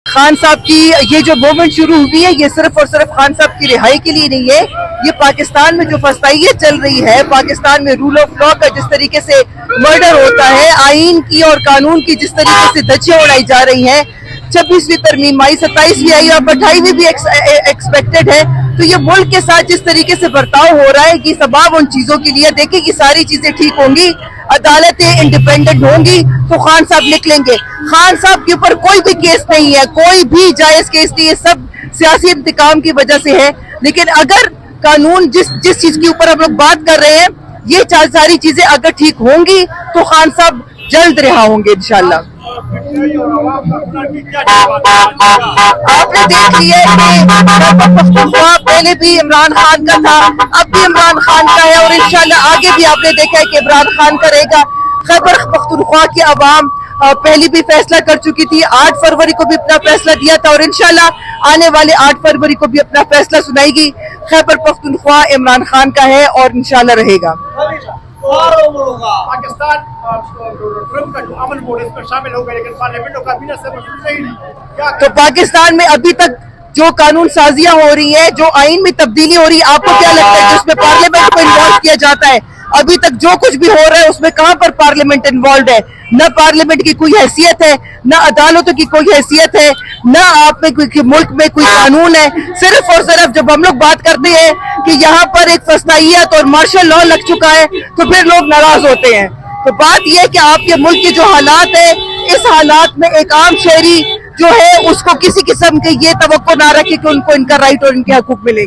خان صاحب کی یہ جو موومنٹ شروع ہوئی ہے یہ صرف اور صرف خان صاحب کی رہائی کے لیے نہیں ہے. یہ پاکستان میں جو فسادیت چل رہی ہے، پاکستان میں رول آف لا کا جس طریقے سے مرڈر ہوتا ہے، آئین کی اور قانون کی جس طریقے سے دھجیاں اڑائی جا رہی ہیں، 26ویں ترمیم آئی، 27ویں آئی اور 28ویں بھی ایکسپیکٹڈ ہے. تو یہ ملک کے ساتھ جس طریقے سے برتاؤ ہو رہا ہے یہ سباب ان چیزوں کے لیے. دیکھیں یہ ساری چیزیں ٹھیک ہوں گی، عدالتیں انڈیپینڈنٹ ہوں گی تو خان صاحب نکلیں گے. خان صاحب کے اوپر کوئی بھی کیس نہیں ہے، کوئی بھی جائز کیس نہیں ہے، سب سیاسی انتقام کی وجہ سے ہے. لیکن اگر قانون جس چیز کے اوپر ہم لوگ بات کر رہے ہیں یہ ساری چیزیں اگر ٹھیک ہوں گی تو خان صاحب جلد رہا ہوں گے انشاءاللہ. آپ نے دیکھ لیا کہ پہلے بھی عمران خان کا تھا، اب بھی عمران خان کا ہے اور انشاءاللہ آگے بھی آپ نے دیکھا ہے کہ عمران خان کا رہے گا. خیبر پختونخوا کی عوام پہلی بھی فیصلہ کر چکی تھی، 8 فروری کو بھی اپنا فیصلہ دیا تھا اور انشاءاللہ آنے والے 8 فروری کو بھی اپنا فیصلہ سنائے گی. خیبر پختونخوا عمران خان کا ہے اور انشاءاللہ رہے گا. پاکستان ٹرمپ کا جو امن بورڈ اس میں شامل ہو گئے لیکن پارلیمنٹ اور کابینہ سے منظور نہیں. تو پاکستان میں ابھی تک جو قانون سازیاں ہو رہی ہیں، جو آئین میں تبدیلی ہو رہی ہے، آپ کو کیا لگتا ہے کہ اس میں پارلیمنٹ کو انوالو کیا جاتا ہے؟ ابھی تک جو کچھ بھی ہو رہا ہے اس میں کہاں پر پارلیمنٹ انوالوڈ ہے؟ نہ پارلیمنٹ کی کوئی حیثیت ہے، نہ عدالتوں کی کوئی حیثیت ہے، نہ آپ میں کوئی ملک میں کوئی قانون ہے. صرف اور صرف جب ہم لوگ بات کرتے ہیں کہ یہاں پر ایک فسادیت اور مارشل لا لگ چکا ہے تو پھر لوگ ناراض ہوتے ہیں. تو بات یہ ہے کہ آپ کے ملک کے جو حالات ہیں، اس حالات میں ایک عام شہری جو ہے اس کو کسی قسم کی یہ توقع نہ رکھے کہ ان کو ان کا رائٹ اور ان کے حقوق ملیں گے.